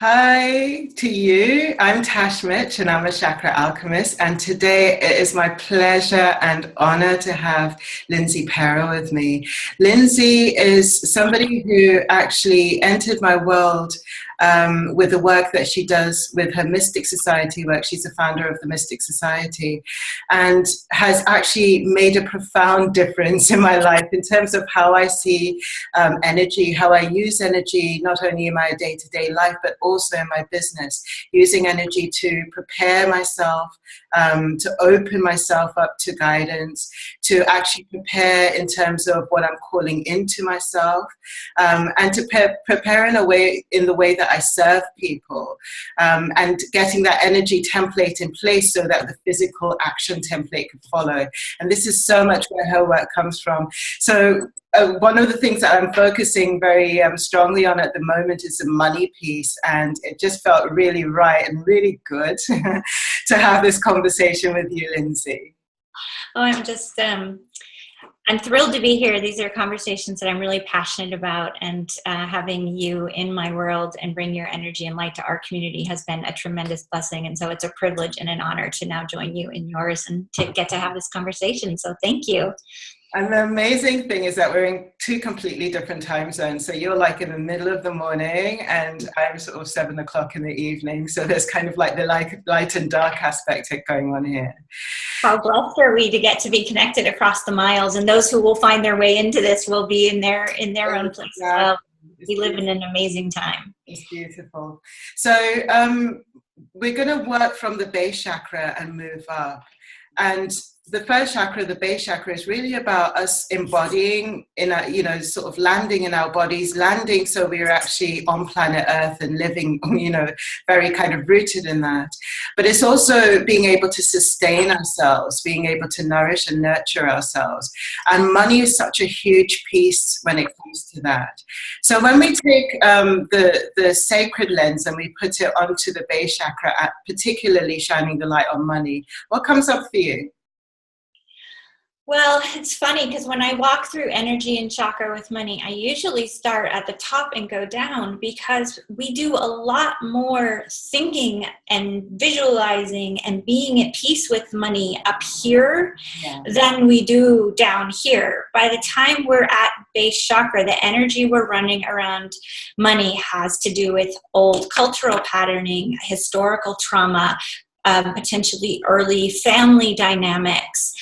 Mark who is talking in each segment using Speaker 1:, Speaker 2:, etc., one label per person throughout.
Speaker 1: Hi to you. I'm Tash Mitch and I'm a chakra alchemist. And today it is my pleasure and honor to have Lindsay Pera with me. Lindsay is somebody who actually entered my world with the work that she does with her Mystic Society work. She's the founder of the Mystic Society and has actually made a profound difference in my life in terms of how I see energy, how I use energy, not only in my day-to-day life, but also in my business, using energy to prepare myself, to open myself up to guidance, to actually prepare in terms of what I'm calling into myself, and to prepare in the way that I serve people, and getting that energy template in place so that the physical action template can follow. And this is so much where her work comes from. So one of the things that I'm focusing very strongly on at the moment is the money piece, and it just felt really right and really good to have this conversation with you, Lindsay.
Speaker 2: Oh, I'm thrilled to be here. These are conversations that I'm really passionate about, and having you in my world and bring your energy and light to our community has been a tremendous blessing. And so it's a privilege and an honor to now join you in yours and to get to have this conversation. So thank you.
Speaker 1: And the amazing thing is that we're in two completely different time zones. So you're like in the middle of the morning and I'm sort of 7 o'clock in the evening. So there's kind of like the light and dark aspect going on here.
Speaker 2: How blessed are we to get to be connected across the miles, and those who will find their way into this will be in their own place as well. We live in an amazing time.
Speaker 1: It's beautiful. So we're going to work from the base chakra and move up. And the first chakra, the base chakra, is really about us embodying in a, sort of landing in our bodies, landing so we're actually on planet Earth and living, very kind of rooted in that. But it's also being able to sustain ourselves, being able to nourish and nurture ourselves. And money is such a huge piece when it comes to that. So when we take the sacred lens and we put it onto the base chakra, particularly shining the light on money, what comes up for you?
Speaker 2: Well, it's funny because when I walk through energy and chakra with money, I usually start at the top and go down, because we do a lot more thinking and visualizing and being at peace with money up here than we do down here. By the time we're at base chakra, the energy we're running around money has to do with old cultural patterning, historical trauma, potentially early family dynamics,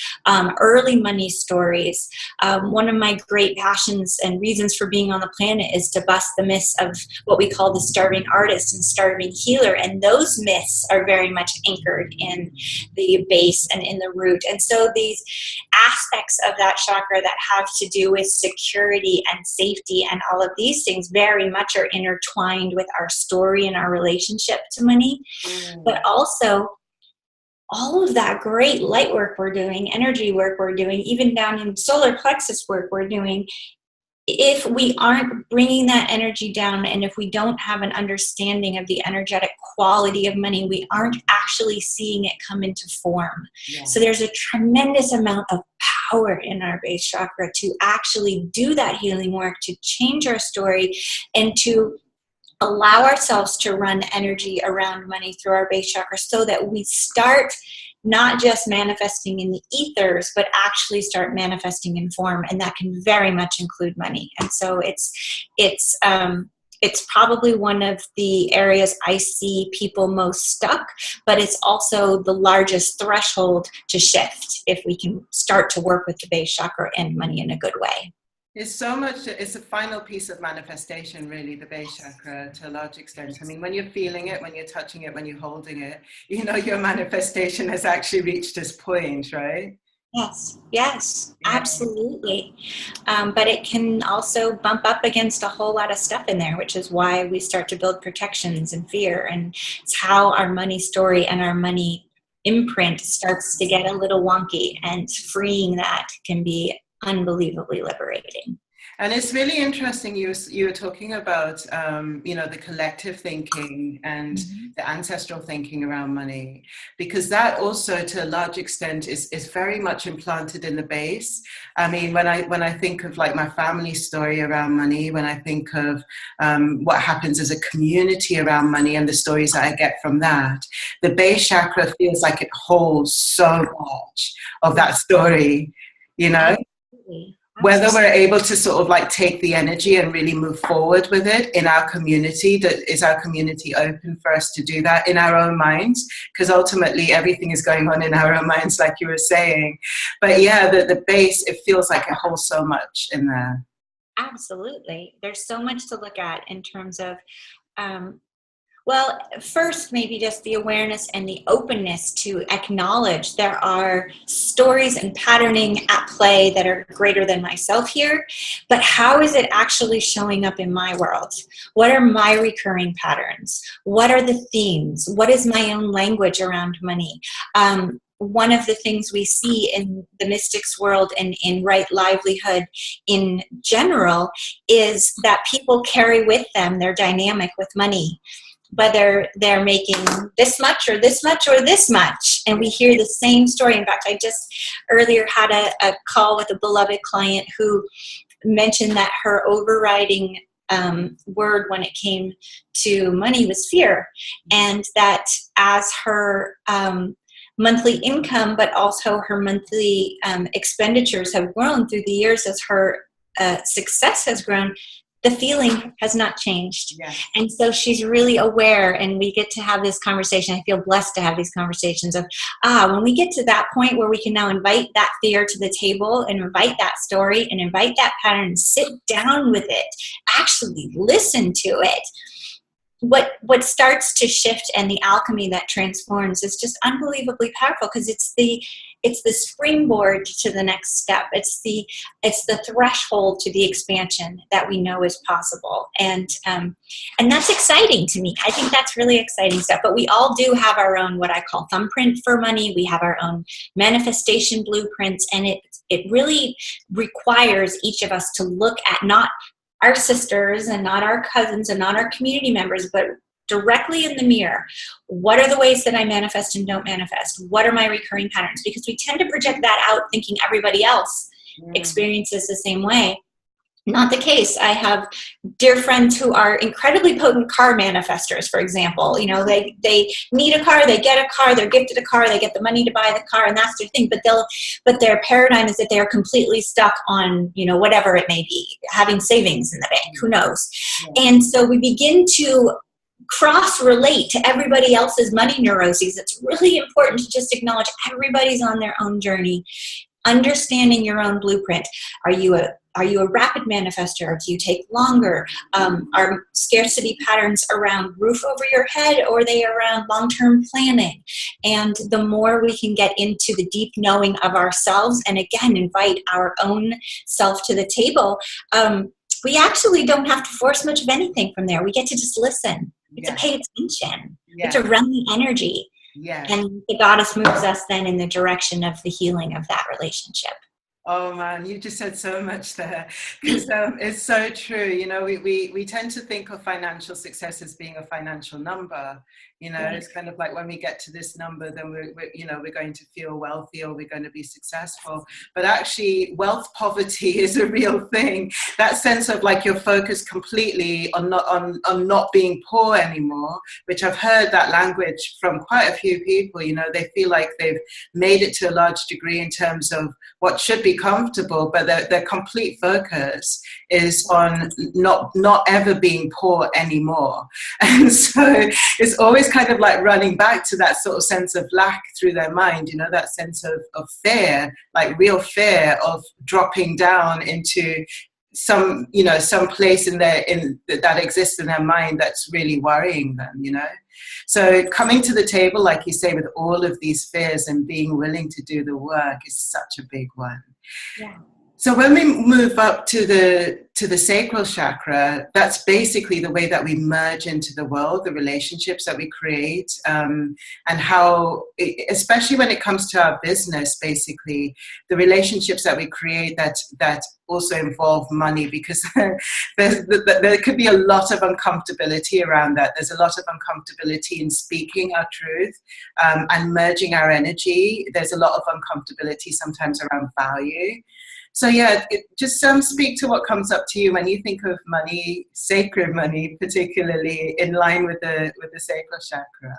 Speaker 2: early money stories. One of my great passions and reasons for being on the planet is to bust the myths of what we call the starving artist and starving healer. And those myths are very much anchored in the base and in the root. And so these aspects of that chakra that have to do with security and safety and all of these things very much are intertwined with our story and our relationship to money. But also all of that great light work we're doing, energy work we're doing, even down in solar plexus work we're doing, if we aren't bringing that energy down and if we don't have an understanding of the energetic quality of money, we aren't actually seeing it come into form. Yeah. So there's a tremendous amount of power in our base chakra to actually do that healing work, to change our story, and to allow ourselves to run energy around money through our base chakra so that we start not just manifesting in the ethers, but actually start manifesting in form. And that can very much include money. And so it's probably one of the areas I see people most stuck, but it's also the largest threshold to shift if we can start to work with the base chakra and money in a good way.
Speaker 1: It's a final piece of manifestation, really, the base chakra, to a large extent. I mean, when you're feeling it, when you're touching it, when you're holding it, your manifestation has actually reached this point, right?
Speaker 2: Yes, yeah. Absolutely. But it can also bump up against a whole lot of stuff in there, which is why we start to build protections and fear. And it's how our money story and our money imprint starts to get a little wonky, and freeing that can be unbelievably liberating.
Speaker 1: And it's really interesting. You were talking about, the collective thinking and the ancestral thinking around money, because that also, to a large extent, is very much implanted in the base. I mean, when I think of like my family story around money, when I think of what happens as a community around money and the stories that I get from that, the base chakra feels like it holds so much of that story, you know.
Speaker 2: Absolutely.
Speaker 1: Whether we're able to sort of like take the energy and really move forward with it in our community, that is our community open for us to do that in our own minds? Because ultimately everything is going on in our own minds, like you were saying. But yeah, the base, it feels like it holds so much in there.
Speaker 2: Absolutely. There's so much to look at in terms of, well, first, maybe just the awareness and the openness to acknowledge there are stories and patterning at play that are greater than myself here, but how is it actually showing up in my world? What are my recurring patterns? What are the themes? What is my own language around money? One of the things we see in the mystics world and in right livelihood in general is that people carry with them their dynamic with money, whether they're making this much or this much or this much. And we hear the same story. In fact, I just earlier had a call with a beloved client who mentioned that her overriding word when it came to money was fear. And that as her monthly income, but also her monthly expenditures have grown through the years as her success has grown, the feeling has not changed.
Speaker 1: Yes.
Speaker 2: And so she's really aware, and we get to have this conversation. I feel blessed to have these conversations of, when we get to that point where we can now invite that fear to the table and invite that story and invite that pattern and sit down with it, actually listen to it. What starts to shift and the alchemy that transforms is just unbelievably powerful, because it's the springboard to the next step. It's the threshold to the expansion that we know is possible, and that's exciting to me. I think that's really exciting stuff. But we all do have our own, what I call, thumbprint for money. We have our own manifestation blueprints, and it really requires each of us to look at not our sisters and not our cousins and not our community members, but directly in the mirror. What are the ways that I manifest and don't manifest? What are my recurring patterns? Because we tend to project that out thinking everybody else experiences the same way. Not the case. I have dear friends who are incredibly potent car manifestors, for example. You know, they need a car, they get a car, they're gifted a car, they get the money to buy the car, and that's their thing. But their paradigm is that they are completely stuck on, whatever it may be, having savings in the bank, who knows? Yeah. And so we begin to cross-relate to everybody else's money neuroses. It's really important to just acknowledge everybody's on their own journey. Understanding your own blueprint. Are you a rapid manifester? Do you take longer? Are scarcity patterns around roof over your head, or are they around long-term planning? And the more we can get into the deep knowing of ourselves, and again, invite our own self to the table, we actually don't have to force much of anything from there. We get to just listen. We get to pay attention. We get to run the energy.
Speaker 1: Yes.
Speaker 2: And the goddess moves us then in the direction of the healing of that relationship.
Speaker 1: Oh man, you just said so much there, because it's so true. We tend to think of financial success as being a financial number. It's kind of like when we get to this number, then we're going to feel wealthy, or we're going to be successful. But actually, wealth poverty is a real thing. That sense of like you're focused completely on not being poor anymore, which I've heard that language from quite a few people. They feel like they've made it to a large degree in terms of what should be comfortable, but their complete focus is on not ever being poor anymore. And so it's always kind of like running back to that sort of sense of lack through their mind, that sense of fear, like real fear of dropping down into some place that exists in their mind that's really worrying them. So coming to the table, like you say, with all of these fears and being willing to do the work is such a big one.
Speaker 2: Yeah.
Speaker 1: So when we move up to the sacral chakra, that's basically the way that we merge into the world, the relationships that we create, and how, especially when it comes to our business, basically the relationships that we create that also involve money, because there could be a lot of uncomfortability around that. There's a lot of uncomfortability in speaking our truth and merging our energy. There's a lot of uncomfortability sometimes around value. So yeah, just speak to what comes up to you when you think of money, sacred money, particularly in line with the sacral chakra.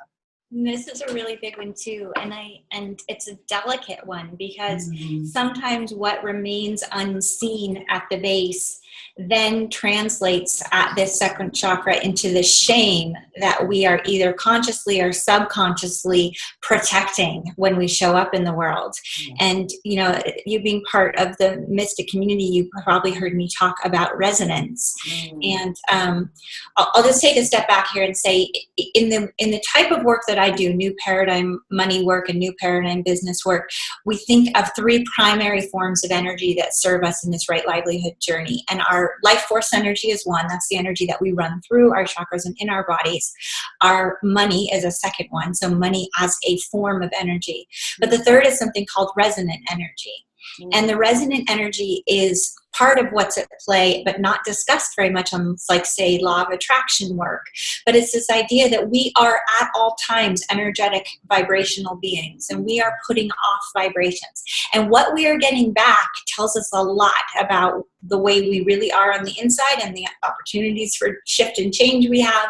Speaker 2: This is a really big one too, and it's a delicate one, because sometimes what remains unseen at the base then translates at this second chakra into the shame that we are either consciously or subconsciously protecting when we show up in the world. And you know, you being part of the mystic community, you probably heard me talk about resonance. And I'll just take a step back here and say, in the type of work that I do, new paradigm money work and new paradigm business work, we think of three primary forms of energy that serve us in this right livelihood journey. And our life force energy is one. That's the energy that we run through our chakras and in our bodies. Our money is a second one. So money as a form of energy. But the third is something called resonant energy. And the resonant energy is part of what's at play, but not discussed very much on, like, say, law of attraction work. But it's this idea that we are at all times energetic vibrational beings, and we are putting off vibrations. And what we are getting back tells us a lot about the way we really are on the inside and the opportunities for shift and change we have.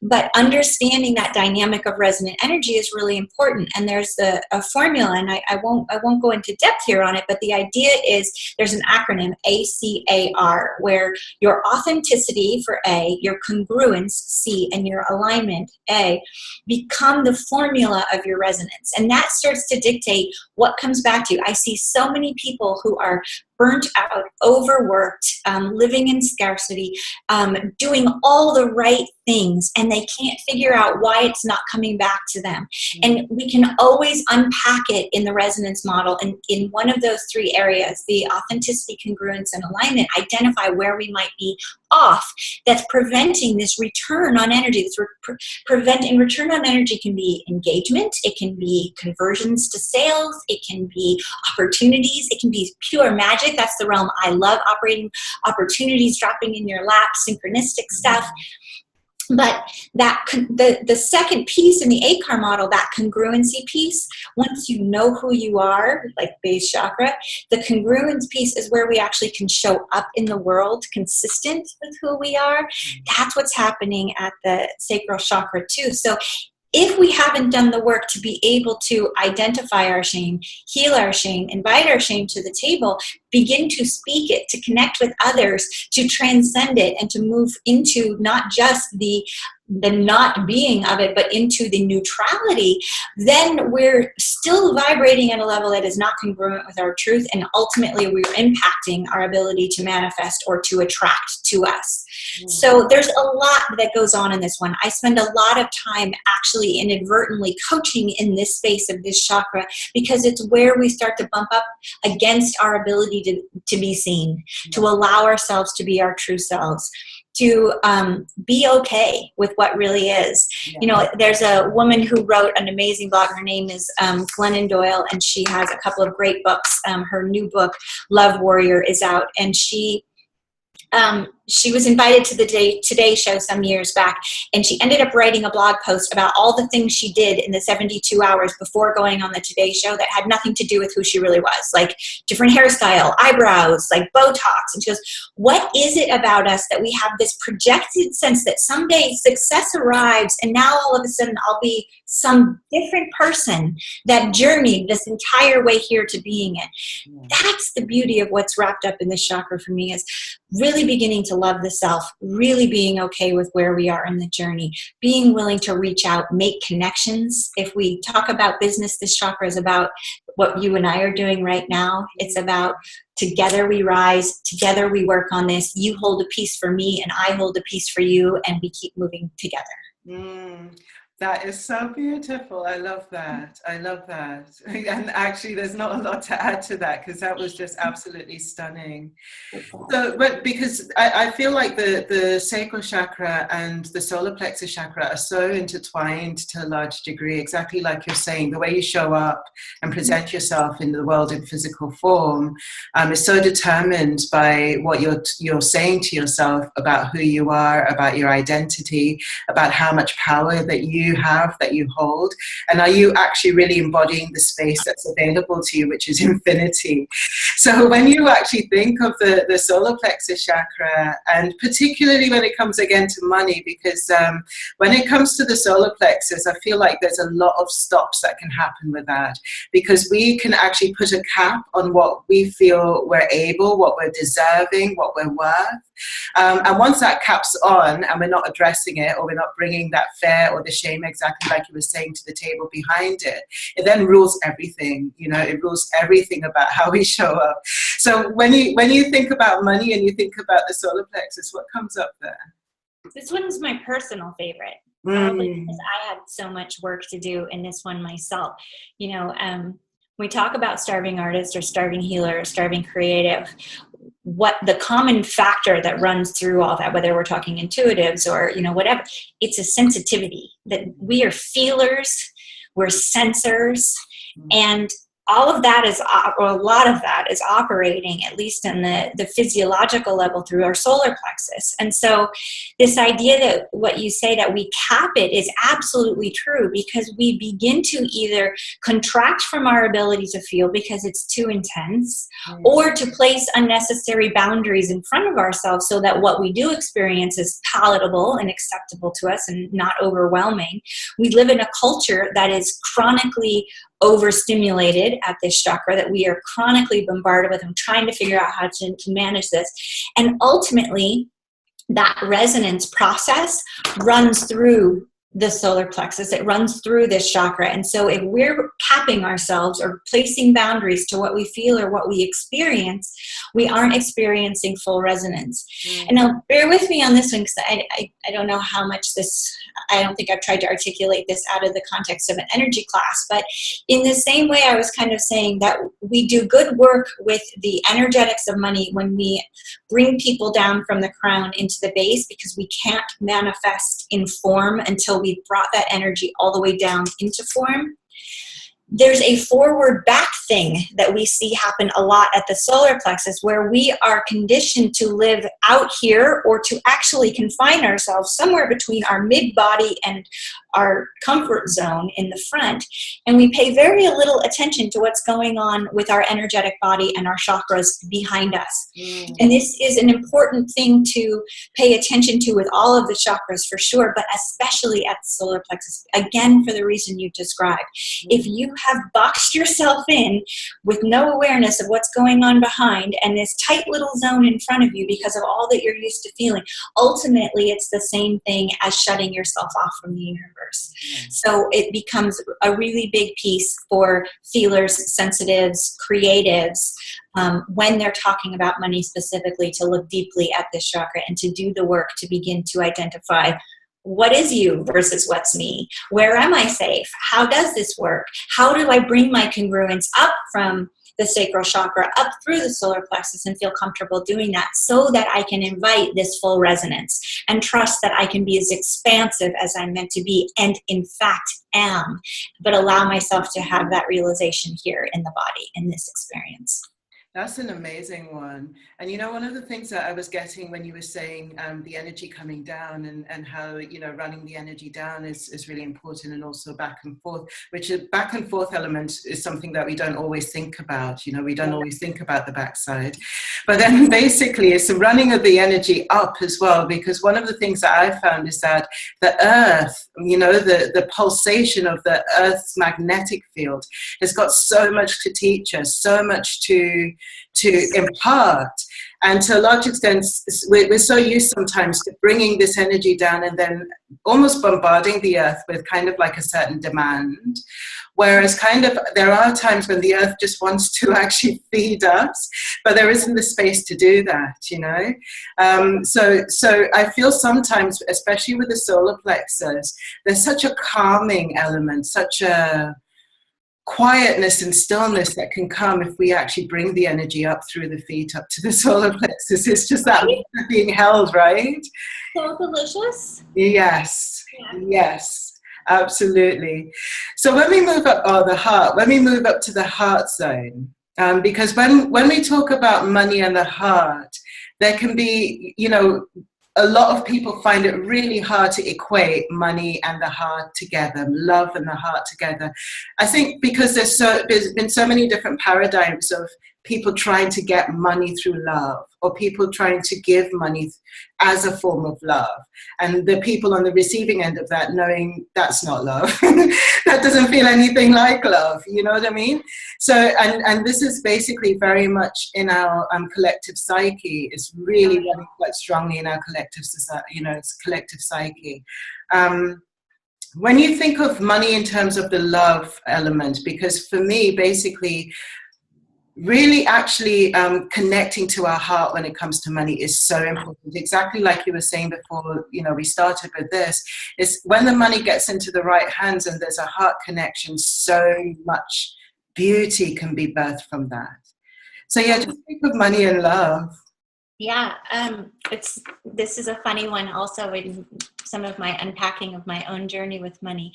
Speaker 2: But understanding that dynamic of resonant energy is really important. And there's a formula, and I won't go into depth here on it, but the idea is there's an acronym, ACAR, where your authenticity for A, your congruence C, and your alignment A become the formula of your resonance. And that starts to dictate what comes back to you. I see so many people who are burnt out, overworked, living in scarcity, doing all the right things, and they can't figure out why it's not coming back to them. And we can always unpack it in the resonance model, and in one of those three areas, the authenticity, congruence, and alignment, identify where we might be off that's preventing this return on energy. Preventing return on energy can be engagement, it can be conversions to sales, it can be opportunities, it can be pure magic. That's the realm I love, operating opportunities dropping in your lap, synchronistic stuff. But that the second piece in the ACAR model, that congruency piece, once you know who you are, like base chakra, the congruence piece is where we actually can show up in the world consistent with who we are. That's what's happening at the sacral chakra too. So if we haven't done the work to be able to identify our shame, heal our shame, invite our shame to the table, begin to speak it, to connect with others, to transcend it, and to move into not just the not being of it, but into the neutrality, then we're still vibrating at a level that is not congruent with our truth, and ultimately we're impacting our ability to manifest or to attract to us. So there's a lot that goes on in this one. I spend a lot of time actually inadvertently coaching in this space of this chakra, because it's where we start to bump up against our ability to be seen, to allow ourselves to be our true selves, to be okay with what really is. You know, there's a woman who wrote an amazing blog. Her name is Glennon Doyle, and she has a couple of great books. Her new book, Love Warrior, is out, and she was invited to the Today Show some years back, and she ended up writing a blog post about all the things she did in the 72 hours before going on the Today Show that had nothing to do with who she really was, like different hairstyle, eyebrows, like Botox. And she goes, what is it about us that we have this projected sense that someday success arrives and now all of a sudden I'll be some different person that journeyed this entire way here to being it? That's the beauty of what's wrapped up in this chakra for me, is really beginning to love the self, really being okay with where we are in the journey, being willing to reach out, make connections. If we talk about business, this chakra is about what you and I are doing right now. It's about together we rise, together we work on this. You hold a piece for me and I hold a piece for you, and we keep moving together.
Speaker 1: That is so beautiful. I love that. I love that. And actually, there's not a lot to add to that because that was just absolutely stunning. So, but because I feel like the sacral chakra and the solar plexus chakra are so intertwined to a large degree, exactly like you're saying, the way you show up and present yourself in the world in physical form is so determined by what you're saying to yourself about who you are, about your identity, about how much power that you have, that you hold, and are you actually really embodying the space that's available to you, which is infinity. So when you actually think of the solar plexus chakra, and particularly when it comes again to money, because when it comes to the solar plexus, I feel like there's a lot of stops that can happen with that, because we can actually put a cap on what we feel we're able, what we're deserving, what we're worth. And once that cap's on and we're not addressing it, or we're not bringing that fear or the shame, exactly like you were saying, to the table behind it, it then rules everything. You know, it rules everything about how we show up. So when you think about money and you think about the solar plexus, what comes up there?
Speaker 2: This one's my personal favorite, probably because I had so much work to do in this one myself. You know, we talk about starving artist or starving healer or starving creative. What the common factor that runs through all that, whether we're talking intuitives or, you know, whatever, it's a sensitivity that we are feelers, we're sensors, and all of that is, or a lot of that is operating, at least in the physiological level, through our solar plexus. And so this idea that what you say that we cap it is absolutely true, because we begin to either contract from our ability to feel because it's too intense, or to place unnecessary boundaries in front of ourselves so that what we do experience is palatable and acceptable to us and not overwhelming. We live in a culture that is chronically overstimulated at this chakra, that we are chronically bombarded with, and trying to figure out how to manage this. And ultimately, that resonance process runs through the solar plexus. It runs through this chakra. And so if we're capping ourselves or placing boundaries to what we feel or what we experience, we aren't experiencing full resonance. And now bear with me on this one, because I don't know how much this, I don't think I've tried to articulate this out of the context of an energy class, but in the same way I was kind of saying that we do good work with the energetics of money when we bring people down from the crown into the base, because we can't manifest in form until we've brought that energy all the way down into form. There's a forward back thing that we see happen a lot at the solar plexus, where we are conditioned to live out here, or to actually confine ourselves somewhere between our mid-body and our comfort zone in the front. And we pay very little attention to what's going on with our energetic body and our chakras behind us. And this is an important thing to pay attention to with all of the chakras for sure, but especially at the solar plexus, again, for the reason you described. If you have boxed yourself in with no awareness of what's going on behind, and this tight little zone in front of you because of all that you're used to feeling, ultimately it's the same thing as shutting yourself off from the universe. So it becomes a really big piece for feelers, sensitives, creatives, when they're talking about money specifically, to look deeply at this chakra and to do the work to begin to identify what is you versus what's me. Where am I safe? How does this work? How do I bring my congruence up from the sacral chakra up through the solar plexus and feel comfortable doing that, so that I can invite this full resonance and trust that I can be as expansive as I'm meant to be, and in fact am, but allow myself to have that realization here in the body, in this experience.
Speaker 1: That's an amazing one. And, you know, one of the things that I was getting when you were saying the energy coming down, and how, you know, running the energy down is really important, and also back and forth, which is back and forth element is something that we don't always think about. You know, we don't always think about the backside. But then basically it's the running of the energy up as well, because one of the things that I found is that the earth, you know, the pulsation of the earth's magnetic field has got so much to teach us, so much to impart. And to a large extent, we're so used sometimes to bringing this energy down and then almost bombarding the earth with kind of like a certain demand, Whereas kind of there are times when the earth just wants to actually feed us, but there isn't the space to do that, you know. So I feel sometimes, especially with the solar plexus, there's such a calming element, such a quietness and stillness that can come if we actually bring the energy up through the feet up to the solar plexus. It's just that being held, right?
Speaker 2: So delicious.
Speaker 1: Yes, yes, absolutely. So when we move up, the heart, when we move up to the heart zone, because when we talk about money and the heart, there can be, you know, a lot of people find it really hard to equate money and the heart together, love and the heart together. I think because there's been so many different paradigms of people trying to get money through love, or people trying to give money as a form of love, and the people on the receiving end of that knowing that's not love. That doesn't feel anything like love, you know what I mean? So, and this is basically very much in our collective psyche. It's really running quite strongly in our collective society, you know, it's collective psyche. When you think of money in terms of the love element, because for me, basically, really actually connecting to our heart when it comes to money is so important. Exactly like you were saying before, you know, we started with this, is when the money gets into the right hands and there's a heart connection, so much beauty can be birthed from that. So yeah, just think of money and love.
Speaker 2: Yeah, this is a funny one also in some of my unpacking of my own journey with money.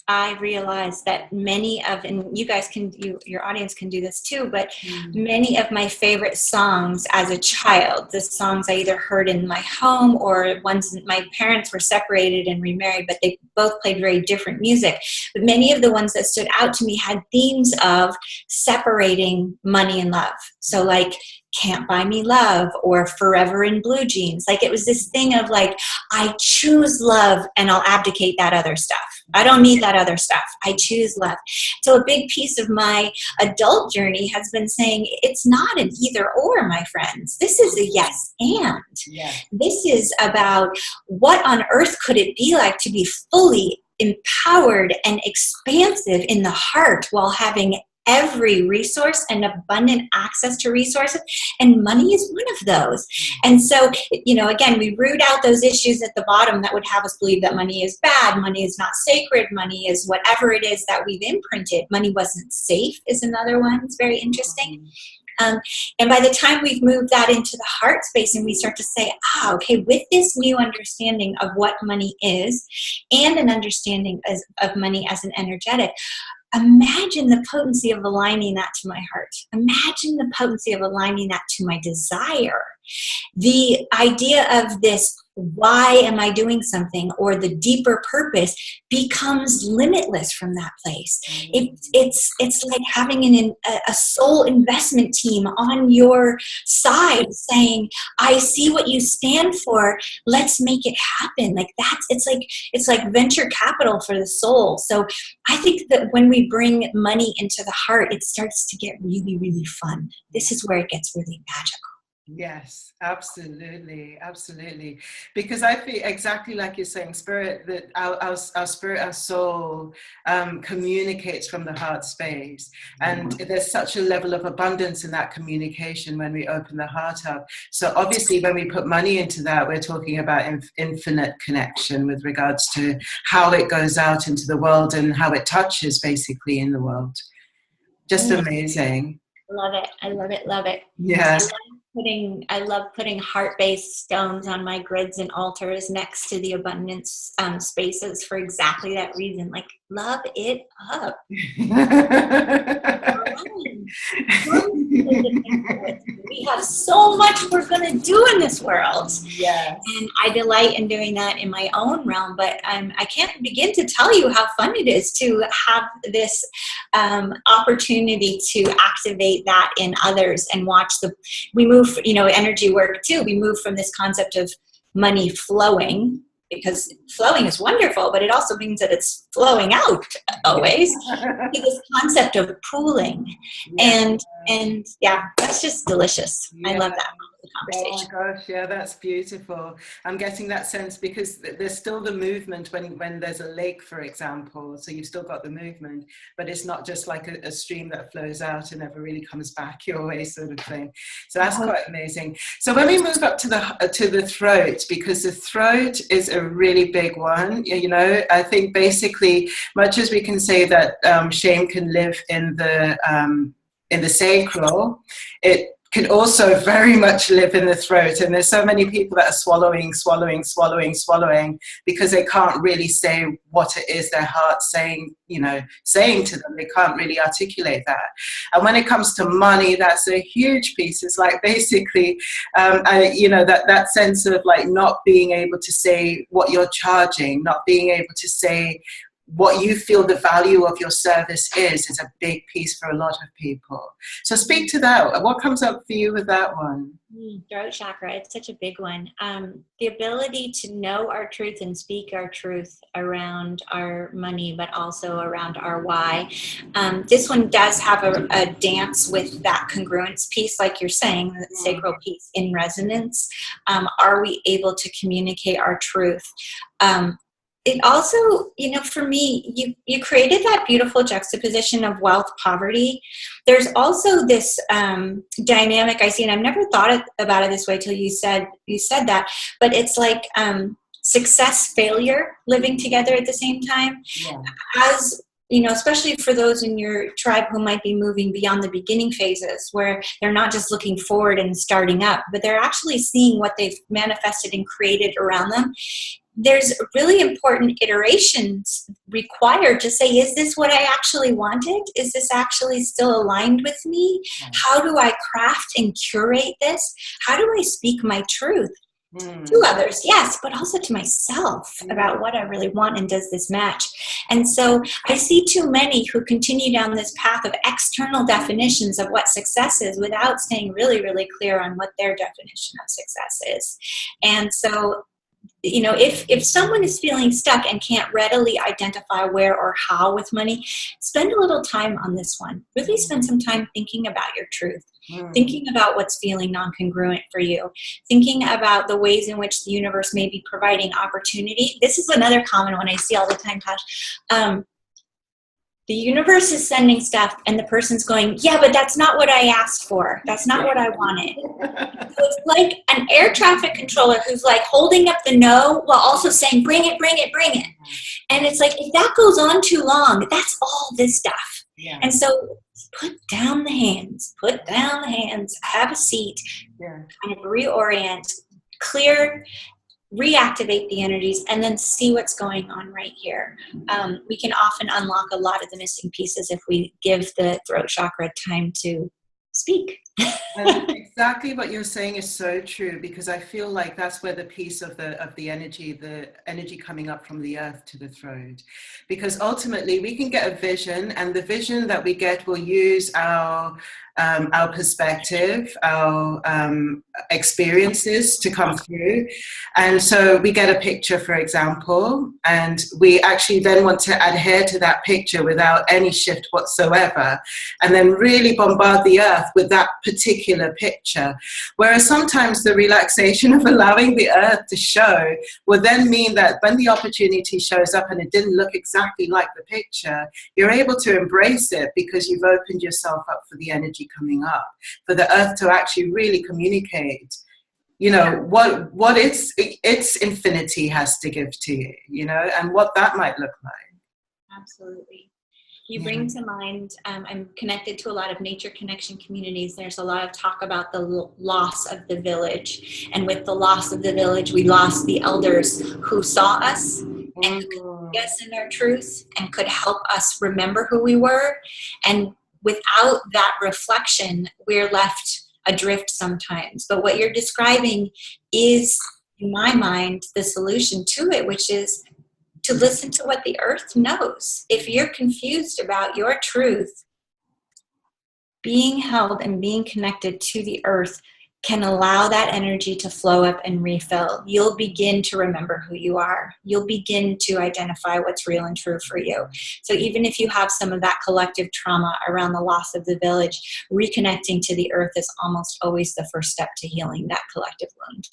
Speaker 2: I realized that many of, and you guys can, your audience can do this too, but many of my favorite songs as a child, the songs I either heard in my home or ones my parents were separated and remarried, but they both played very different music. But many of the ones that stood out to me had themes of separating money and love. So like, Can't Buy Me Love or Forever in Blue Jeans. Like it was this thing of like, I choose love and I'll abdicate that other stuff. I don't need that other stuff. I choose love. So a big piece of my adult journey has been saying it's not an either or, my friends. This is a yes and.
Speaker 1: Yeah.
Speaker 2: This is about what on earth could it be like to be fully empowered and expansive in the heart while having every resource and abundant access to resources, and money is one of those. And so, you know, again, we root out those issues at the bottom that would have us believe that money is bad, money is not sacred, money is whatever it is that we've imprinted. Money wasn't safe is another one. It's very interesting. And by the time we've moved that into the heart space and we start to say, okay, with this new understanding of what money is and an understanding of money as an energetic, imagine the potency of aligning that to my heart. Imagine the potency of aligning that to my desire. The idea of this, why am I doing something, or the deeper purpose becomes limitless from that place. It's like having a soul investment team on your side saying, I see what you stand for. Let's make it happen. Like it's like venture capital for the soul. So I think that when we bring money into the heart, it starts to get really, really fun. This is where it gets really magical.
Speaker 1: Yes, absolutely, absolutely. Because I feel exactly like you're saying, spirit, that our spirit, our soul communicates from the heart space. And there's such a level of abundance in that communication when we open the heart up. So obviously when we put money into that, we're talking about infinite connection with regards to how it goes out into the world and how it touches basically in the world. Just amazing.
Speaker 2: Love it. I love it. Love it.
Speaker 1: Yeah.
Speaker 2: I love putting heart-based stones on my grids and altars next to the abundance spaces for exactly that reason. Like, love it up. We have so much we're going to do in this world.
Speaker 1: Yes.
Speaker 2: And I delight in doing that in my own realm, but I can't begin to tell you how fun it is to have this opportunity to activate that in others and watch we move, you know, energy work too. We move from this concept of money flowing, because flowing is wonderful, but it also means that it's flowing out always, to this concept of pooling. Yeah. And yeah, that's just delicious. Yeah. I love that. the
Speaker 1: Oh my
Speaker 2: conversation.
Speaker 1: gosh, yeah, that's beautiful. I'm getting that sense because there's still the movement when there's a lake, for example. So you've still got the movement, but it's not just like a stream that flows out and never really comes back your way, sort of thing. So that's quite amazing. So when we move up to the throat, because the throat is a really big one, you know, I think basically, much as we can say that shame can live in the sacral, it can also very much live in the throat. And there's so many people that are swallowing because they can't really say what it is their heart's saying, you know, saying to them. They can't really articulate that. And when it comes to money, that's a huge piece. It's like basically, you know, that sense of like not being able to say what you're charging, not being able to say what you feel the value of your service is a big piece for a lot of people. So speak to that. What comes up for you with that one?
Speaker 2: Throat chakra, it's such a big one. The ability to know our truth and speak our truth around our money, but also around our why. This one does have a dance with that congruence piece, like you're saying, the sacral piece in resonance. Are we able to communicate our truth? It also, you know, for me, you created that beautiful juxtaposition of wealth, poverty. There's also this dynamic I see, and I've never thought about it this way till you said that, but it's like success, failure living together at the same time. Yeah. As you know, especially for those in your tribe who might be moving beyond the beginning phases, where they're not just looking forward and starting up, but they're actually seeing what they've manifested and created around them. There's really important iterations required to say, is this what I actually wanted? Is this actually still aligned with me? How do I craft and curate this? How do I speak my truth? To others, yes, but also to myself about what I really want and does this match? And so I see too many who continue down this path of external definitions of what success is without staying really, really clear on what their definition of success is. And so, you know, if someone is feeling stuck and can't readily identify where or how with money, spend a little time on this one. Really spend some time thinking about your truth, thinking about what's feeling non-congruent for you, thinking about the ways in which the universe may be providing opportunity. This is another common one I see all the time, Tosh. The universe is sending stuff and the person's going, yeah, but that's not what I asked for. That's not what I wanted. So it's like an air traffic controller who's like holding up the no while also saying, bring it, bring it, bring it. And it's like, if that goes on too long, that's all this stuff. Yeah. And so put down the hands, have a seat, kind of reorient, clear, reactivate the energies, and then see what's going on right here. We can often unlock a lot of the missing pieces if we give the throat chakra time to speak.
Speaker 1: Exactly what you're saying is so true, because I feel like that's where the piece of the energy coming up from the earth to the throat, because ultimately we can get a vision, and the vision that we get will use our perspective, our experiences to come through. And so we get a picture, for example, and we actually then want to adhere to that picture without any shift whatsoever, and then really bombard the earth with that particular picture. Whereas sometimes the relaxation of allowing the earth to show will then mean that when the opportunity shows up and it didn't look exactly like the picture, you're able to embrace it because you've opened yourself up for the energy coming up, for the earth to actually really communicate, you know, what its infinity has to give to you, you know, and what that might look like.
Speaker 2: Absolutely. You bring to mind, I'm connected to a lot of nature connection communities. There's a lot of talk about the loss of the village. And with the loss of the village, we lost the elders who saw us and who could see us in our truth and could help us remember who we were. And without that reflection, we're left adrift sometimes. But what you're describing is, in my mind, the solution to it, which is to listen to what the earth knows. If you're confused about your truth, being held and being connected to the earth can allow that energy to flow up and refill, you'll begin to remember who you are. You'll begin to identify what's real and true for you. So even if you have some of that collective trauma around the loss of the village, reconnecting to the earth is almost always the first step to healing that collective wound.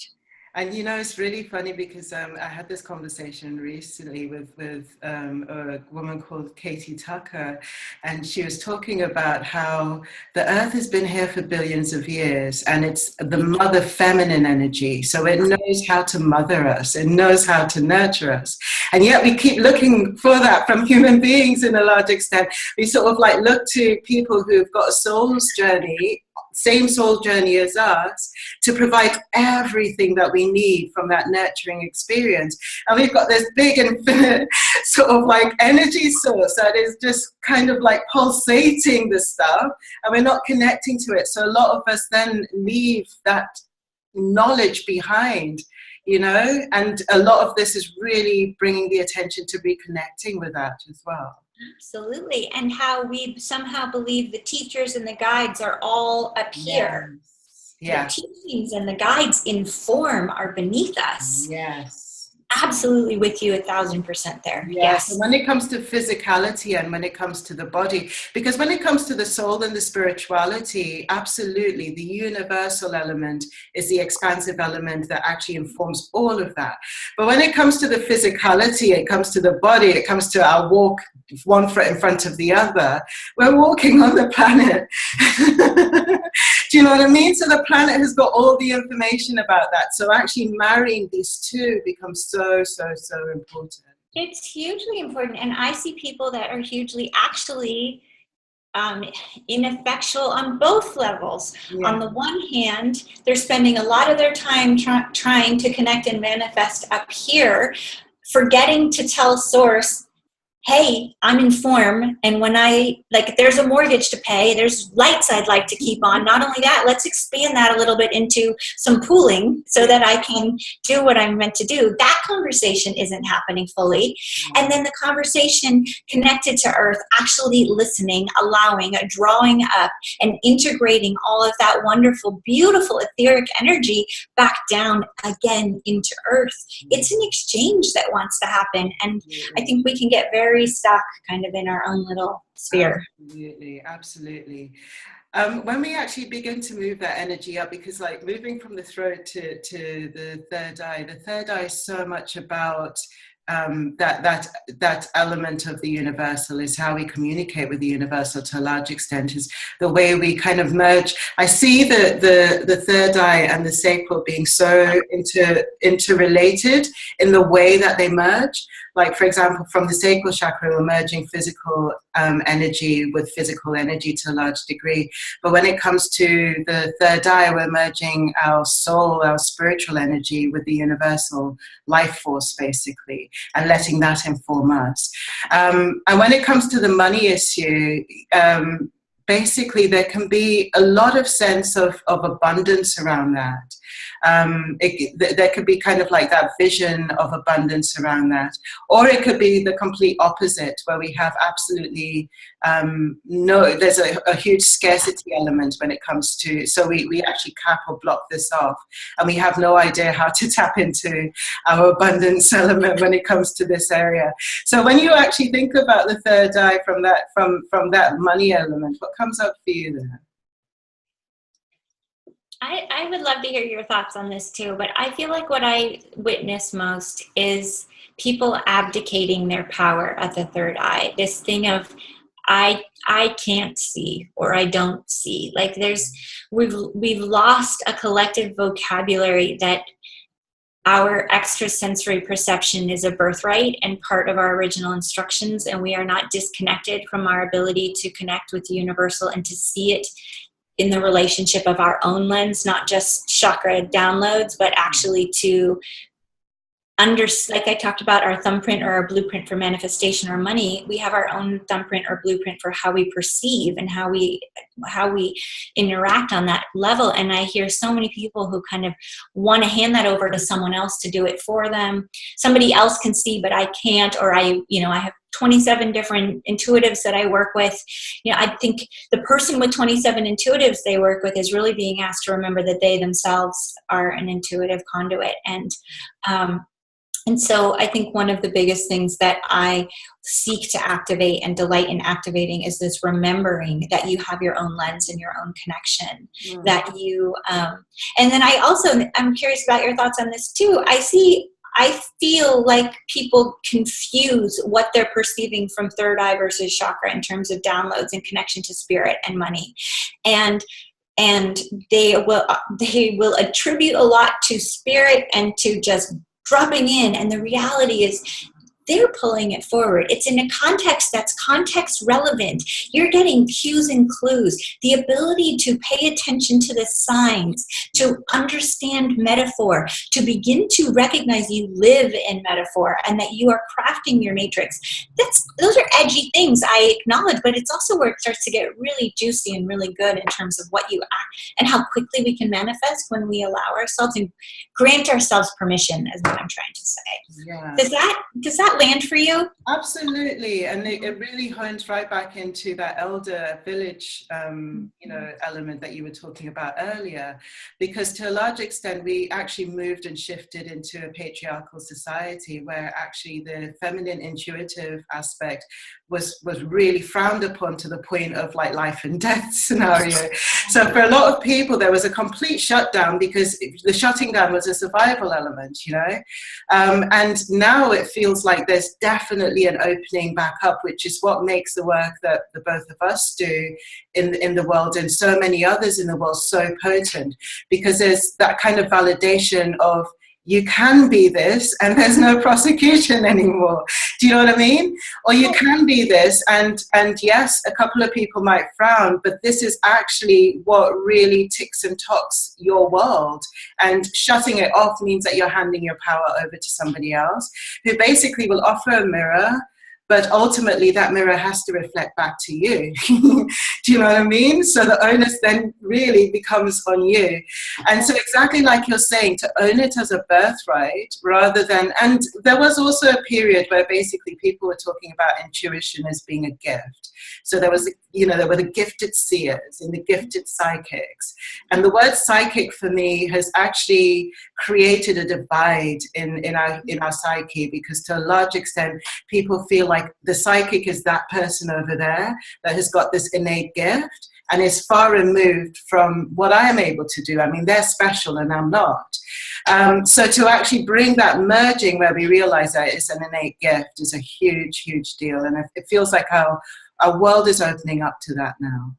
Speaker 1: And it's really funny because I had this conversation recently with a woman called Katie Tucker, and she was talking about how the earth has been here for billions of years, and it's the mother feminine energy. So it knows how to mother us, it knows how to nurture us. And yet we keep looking for that from human beings in a large extent. We sort of like look to people who've got a soul's journey, same soul journey as us, to provide everything that we need from that nurturing experience. And we've got this big infinite sort of like energy source that is just kind of like pulsating the stuff, and we're not connecting to it. So a lot of us then leave that knowledge behind, and a lot of this is really bringing the attention to reconnecting with that as well.
Speaker 2: Absolutely. And how we somehow believe the teachers and the guides are all up here.
Speaker 1: Yes.
Speaker 2: The teachings and the guides in form are beneath us.
Speaker 1: Yes.
Speaker 2: Absolutely with you 1,000% there.
Speaker 1: Yes. And when it comes to physicality and when it comes to the body, because when it comes to the soul and the spirituality, absolutely, the universal element is the expansive element that actually informs all of that. But when it comes to the physicality, it comes to the body, it comes to our walk, one foot in front of the other, we're walking on the planet. Do you know what I mean? So the planet has got all the information about that. So actually marrying these two becomes so important.
Speaker 2: It's hugely important. And I see people that are hugely actually ineffectual on both levels. Yeah. On the one hand, they're spending a lot of their time trying to connect and manifest up here, forgetting to tell source, hey, I'm in form, and when there's a mortgage to pay, there's lights I'd like to keep on. Not only that, let's expand that a little bit into some pooling so that I can do what I'm meant to do. That conversation isn't happening fully. And then the conversation connected to earth, actually listening, allowing, drawing up, and integrating all of that wonderful, beautiful etheric energy back down again into earth. It's an exchange that wants to happen. And I think we can get very stuck kind of in our own little sphere.
Speaker 1: Absolutely. When we actually begin to move that energy up, because like moving from the throat to the third eye is so much about that element of the universal, is how we communicate with the universal to a large extent, is the way we kind of merge. I see the third eye and the sacral being so interrelated in the way that they merge. Like, for example, from the sacral chakra, we're merging physical energy with physical energy to a large degree. But when it comes to the third eye, we're merging our soul, our spiritual energy with the universal life force, basically, and letting that inform us. And when it comes to the money issue, basically there can be a lot of sense of abundance around that. There could be kind of like that vision of abundance around that, or it could be the complete opposite, where we have absolutely there's a huge scarcity element when it comes to, so we actually cap or block this off, and we have no idea how to tap into our abundance element when it comes to this area. So when you actually think about the third eye from that money element, what comes up for you there?
Speaker 2: I would love to hear your thoughts on this too, but I feel like what I witness most is people abdicating their power at the third eye. This thing of I can't see, or I don't see. Like we've lost a collective vocabulary that our extrasensory perception is a birthright and part of our original instructions, and we are not disconnected from our ability to connect with the universal and to see it in the relationship of our own lens, not just chakra downloads, but actually to like I talked about, our thumbprint or our blueprint for manifestation or money. We have our own thumbprint or blueprint for how we perceive and how we interact on that level. And I hear so many people who kind of want to hand that over to someone else to do it for them. Somebody else can see, but I can't, or I have 27 different intuitives that I work with, you know, I think the person with 27 intuitives they work with is really being asked to remember that they themselves are an intuitive conduit. And so I think one of the biggest things that I seek to activate and delight in activating is this remembering that you have your own lens and your own connection, that you, and then I'm curious about your thoughts on this too. I feel like people confuse what they're perceiving from third eye versus chakra in terms of downloads and connection to spirit and money. And they will attribute a lot to spirit and to just dropping in. And the reality is they're pulling it forward. It's in a context that's context relevant. You're getting cues and clues, the ability to pay attention to the signs, to understand metaphor, to begin to recognize you live in metaphor and that you are crafting your matrix. Those are edgy things, I acknowledge, but it's also where it starts to get really juicy and really good in terms of what you act and how quickly we can manifest when we allow ourselves and grant ourselves permission, is what I'm trying to say.
Speaker 1: Yeah.
Speaker 2: Does that land for you?
Speaker 1: Absolutely, and it really hones right back into that elder village, element that you were talking about earlier, because to a large extent we actually moved and shifted into a patriarchal society where actually the feminine intuitive aspect was really frowned upon to the point of like life and death scenario. So for a lot of people there was a complete shutdown because the shutting down was a survival element, and now it feels like there's definitely an opening back up, which is what makes the work that the both of us do in the world and so many others in the world so potent, because there's that kind of validation of you can be this and there's no prosecution anymore. Do you know what I mean? Or you can be this and yes, a couple of people might frown, but this is actually what really ticks and tocks your world. And shutting it off means that you're handing your power over to somebody else who basically will offer a mirror, but ultimately that mirror has to reflect back to you. Do you know what I mean? So the onus then really becomes on you. And so exactly like you're saying, to own it as a birthright rather than, and there was also a period where basically people were talking about intuition as being a gift. So there was, there were the gifted seers and the gifted psychics. And the word psychic for me has actually created a divide in our psyche, because to a large extent, people feel like the psychic is that person over there that has got this innate gift and is far removed from what I am able to do. I mean, they're special and I'm not. So to actually bring that merging where we realize that it's an innate gift is a huge, huge deal. And it feels like our world is opening up to that now.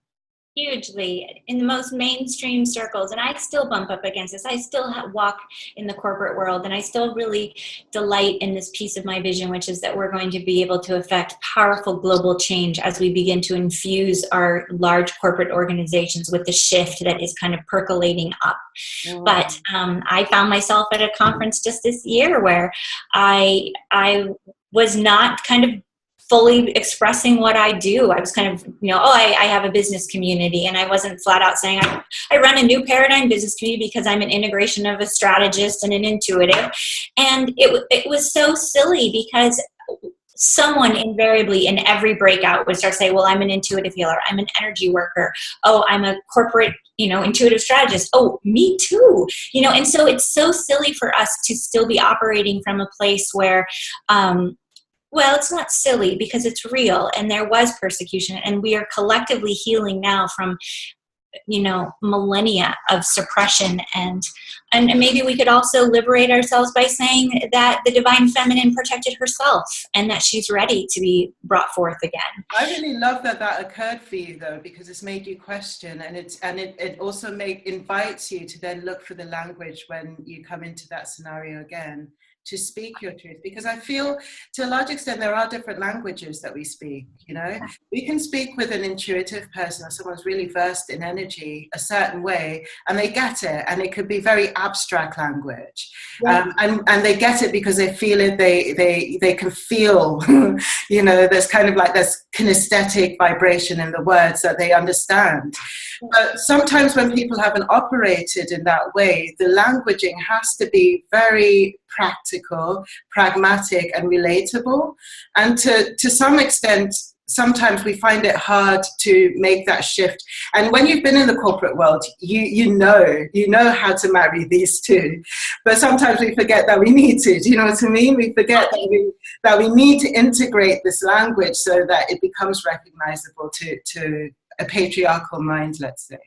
Speaker 2: Hugely, in the most mainstream circles, and I still bump up against this. I still walk in the corporate world, and I still really delight in this piece of my vision, which is that we're going to be able to affect powerful global change as we begin to infuse our large corporate organizations with the shift that is kind of percolating up. Mm. But I found myself at a conference just this year where I was not kind of fully expressing what I do. I was kind of, I have a business community, and I wasn't flat out saying I run a new paradigm business community because I'm an integration of a strategist and an intuitive. And it was so silly because someone invariably in every breakout would start saying, well, I'm an intuitive healer. I'm an energy worker. Oh, I'm a corporate, intuitive strategist. Oh, me too. And so it's so silly for us to still be operating from a place where, well, it's not silly because it's real, and there was persecution, and we are collectively healing now from, millennia of suppression, and maybe we could also liberate ourselves by saying that the divine feminine protected herself and that she's ready to be brought forth again.
Speaker 1: I really love that occurred for you, though, because it's made you question, and it also invites you to then look for the language when you come into that scenario again, to speak your truth, because I feel to a large extent there are different languages that we speak. We can speak with an intuitive person or someone who's really versed in energy a certain way, and they get it, and it could be very abstract language. Yeah. And they get it because they feel it, they can feel there's kind of like this kinesthetic vibration in the words that they understand. But sometimes when people haven't operated in that way, the languaging has to be very practical practical, pragmatic, and relatable. And to some extent, sometimes we find it hard to make that shift. And when you've been in the corporate world, you know how to marry these two. But sometimes we forget that we need to. Do you know what I mean? We forget that we need to integrate this language so that it becomes recognizable to a patriarchal mind, let's say.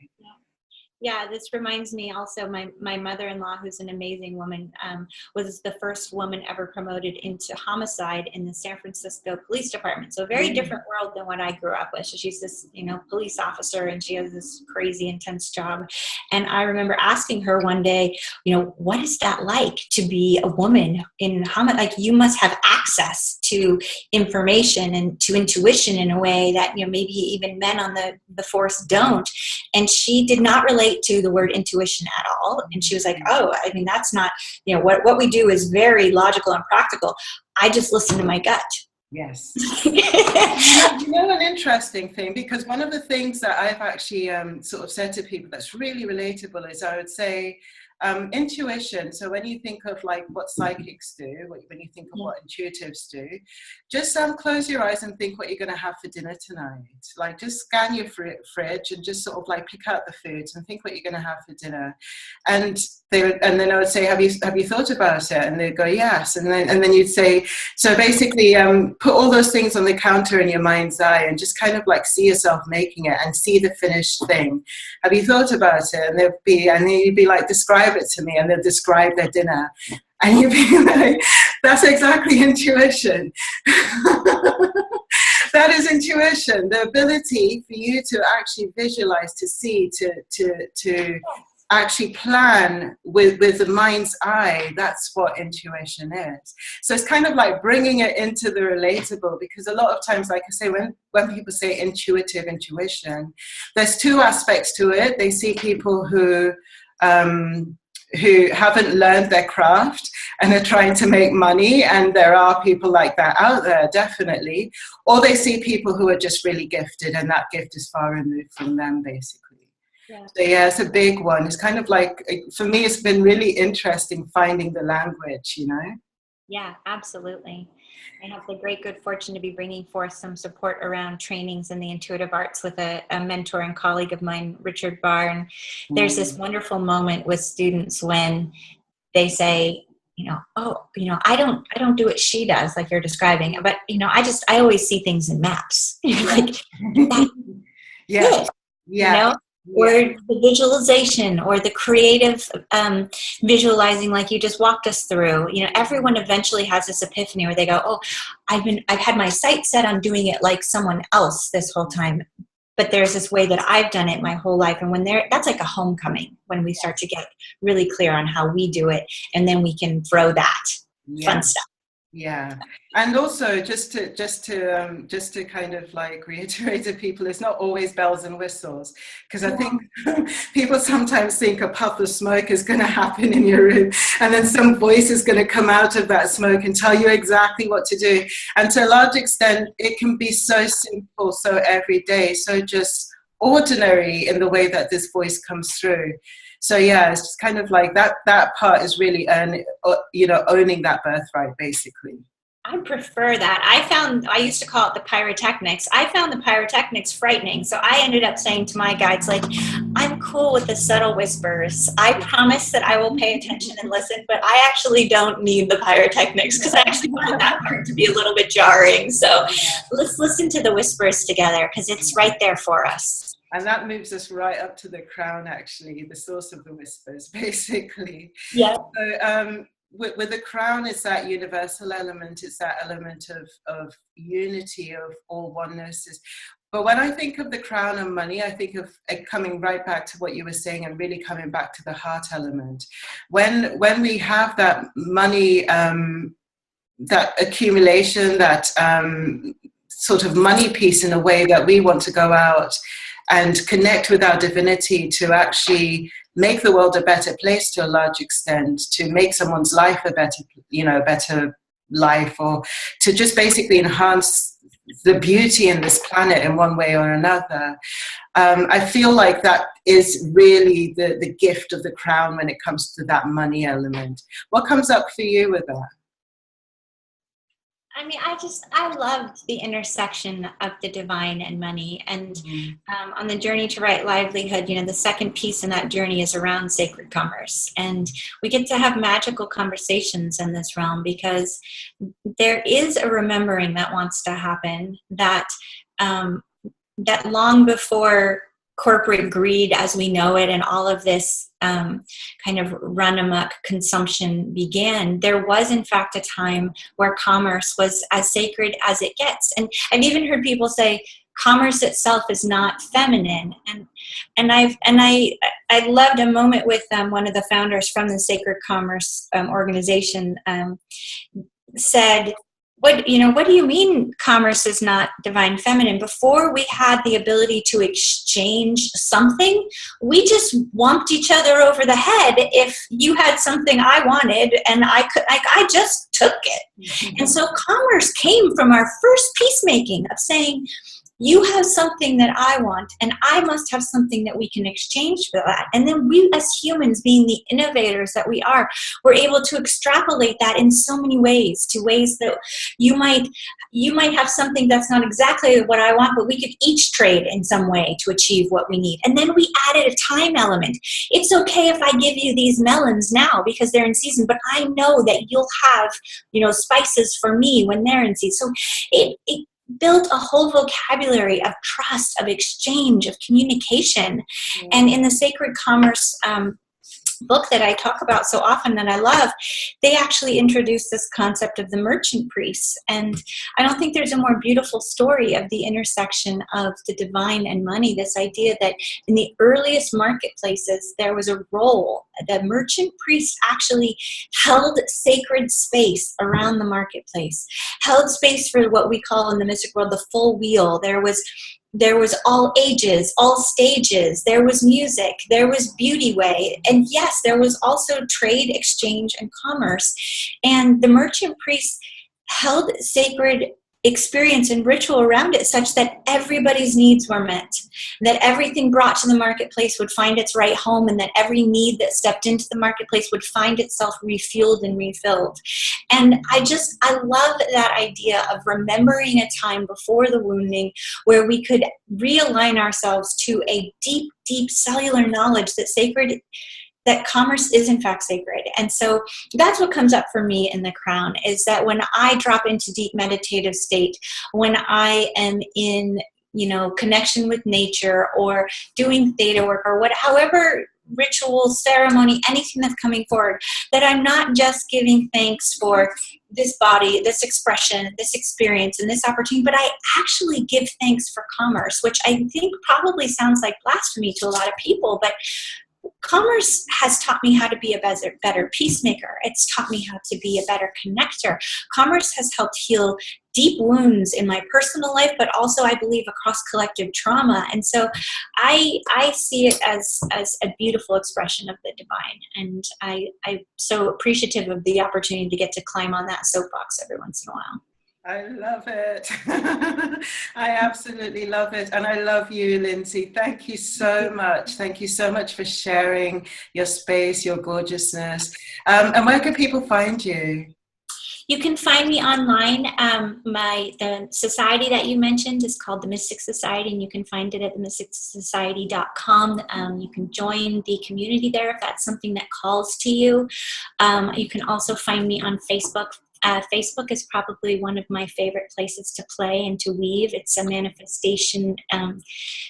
Speaker 2: Yeah, this reminds me also, my mother-in-law, who's an amazing woman, was the first woman ever promoted into homicide in the San Francisco Police Department. So a very different world than what I grew up with. So she's this, police officer, and she has this crazy intense job. And I remember asking her one day, what is that like to be a woman in homicide? Like, you must have access to information and to intuition in a way that, maybe even men on the force don't. And she did not relate to the word intuition at all. And she was like, that's not, what we do is very logical and practical. I just listen to my gut.
Speaker 1: Yes. An interesting thing, because one of the things that I've actually sort of said to people that's really relatable is, I would say, intuition. So when you think of like what psychics do, when you think of what intuitives do, just close your eyes and think what you're going to have for dinner tonight. Like, just scan your fridge and just sort of like pick out the foods and think what you're going to have for dinner. And then I would say, have you thought about it? And they'd go, yes. And then you'd say, so basically put all those things on the counter in your mind's eye and just kind of like see yourself making it and see the finished thing. Have you thought about it? And then you'd be like, describe it to me, and they'll describe their dinner. And you'd be like, that's exactly intuition. That is intuition, the ability for you to actually visualize, to see, to actually plan with the mind's eye. That's what intuition is. So it's kind of like bringing it into the relatable, because a lot of times, like I say, when people say intuition, there's two aspects to it. They see people who haven't learned their craft and are trying to make money, and there are people like that out there, definitely. Or they see people who are just really gifted, and that gift is far removed from them, basically. Yeah. So yeah, it's a big one. It's kind of like, for me, it's been really interesting finding the language,
Speaker 2: Yeah, absolutely. I have the great good fortune to be bringing forth some support around trainings in the intuitive arts with a mentor and colleague of mine, Richard Barr. And there's this wonderful moment with students when they say, I don't do what she does, like you're describing, but I always see things in maps. Like,
Speaker 1: yeah. Yeah.
Speaker 2: Or the visualization, or the creative visualizing, like you just walked us through. Everyone eventually has this epiphany where they go, oh, I've had my sight set on doing it like someone else this whole time, but there's this way that I've done it my whole life. And that's like a homecoming, when we start to get really clear on how we do it, and then we can throw that fun stuff.
Speaker 1: Yeah, and also just to kind of like reiterate to people, it's not always bells and whistles, because I think people sometimes think a puff of smoke is going to happen in your room, and then some voice is going to come out of that smoke and tell you exactly what to do. And to a large extent, it can be so simple, so everyday, so just ordinary in the way that this voice comes through. So yeah, it's just kind of like that part is really owning that birthright, basically.
Speaker 2: I prefer that. I used to call it the pyrotechnics. I found the pyrotechnics frightening. So I ended up saying to my guides, like, I'm cool with the subtle whispers. I promise that I will pay attention and listen, but I actually don't need the pyrotechnics, because I actually find that part to be a little bit jarring. So let's listen to the whispers together, because it's right there for us.
Speaker 1: And that moves us right up to the crown, actually, the source of the whispers, basically.
Speaker 2: Yeah.
Speaker 1: So with the crown, it's that universal element. It's that element of unity, of all oneness. But when I think of the crown and money, I think of it coming right back to what you were saying, and really coming back to the heart element. When we have that money, that accumulation, that sort of money piece, in a way that we want to go out and connect with our divinity to actually make the world a better place to a large extent, to make someone's life a better life, or to just basically enhance the beauty in this planet in one way or another. I feel like that is really the gift of the crown when it comes to that money element. What comes up for you with that?
Speaker 2: I mean, I loved the intersection of the divine and money. And on the journey to right livelihood, the second piece in that journey is around sacred commerce. And we get to have magical conversations in this realm because there is a remembering that wants to happen that, that long before corporate greed as we know it and all of this kind of run amok consumption began, there was in fact a time where commerce was as sacred as it gets. And I've even heard people say commerce itself is not feminine. And I loved a moment with one of the founders from the Sacred Commerce organization said, what do you mean commerce is not divine feminine? Before we had the ability to exchange something, we just whomped each other over the head if you had something I wanted and I just took it. Mm-hmm. And so commerce came from our first peacemaking of saying, you have something that I want, and I must have something that we can exchange for that. And then we, as humans, being the innovators that we are, we're able to extrapolate that in so many ways, to ways that you might have something that's not exactly what I want, but we could each trade in some way to achieve what we need. And then we added a time element. It's okay if I give you these melons now because they're in season, but I know that you'll have, spices for me when they're in season. So it built a whole vocabulary of trust, of exchange, of communication. Mm-hmm. And in the Sacred Commerce book that I talk about so often that I love, they actually introduced this concept of the merchant priests. And I don't think there's a more beautiful story of the intersection of the divine and money, this idea that in the earliest marketplaces, there was a role. The merchant priests actually held sacred space around the marketplace, held space for what we call in the mystic world the full wheel. There was all ages, all stages. There was music. There was beauty way. And yes, there was also trade, exchange, and commerce. And the merchant priests held sacred experience and ritual around it such that everybody's needs were met, that everything brought to the marketplace would find its right home, and that every need that stepped into the marketplace would find itself refueled and refilled. And I love that idea of remembering a time before the wounding where we could realign ourselves to a deep, deep cellular knowledge that commerce is in fact sacred. And so that's what comes up for me in the crown, is that when I drop into deep meditative state, when I am in, connection with nature or doing theta work or however ritual, ceremony, anything that's coming forward, that I'm not just giving thanks for this body, this expression, this experience, and this opportunity, but I actually give thanks for commerce, which I think probably sounds like blasphemy to a lot of people, but commerce has taught me how to be a better peacemaker. It's taught me how to be a better connector. Commerce has helped heal deep wounds in my personal life, but also I believe across collective trauma. And so I see it as a beautiful expression of the divine. And I'm so appreciative of the opportunity to get to climb on that soapbox every once in a while.
Speaker 1: I love it. I absolutely love it. And I love you, Lindsay. Thank you so much. Thank you so much for sharing your space, your gorgeousness. And where can people find you?
Speaker 2: You can find me online. The society that you mentioned is called the Mystic Society, and you can find it at themysticsociety.com. You can join the community there if that's something that calls to you. You can also find me on Facebook. Facebook is probably one of my favorite places to play and to weave. It's a manifestation,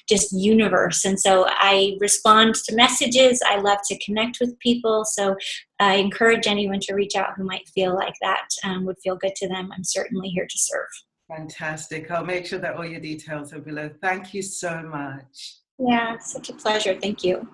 Speaker 2: just universe. And so I respond to messages. I love to connect with people. So I encourage anyone to reach out who might feel like that would feel good to them. I'm certainly here to serve.
Speaker 1: Fantastic. I'll make sure that all your details are below. Thank you so much.
Speaker 2: Yeah, such a pleasure. Thank you.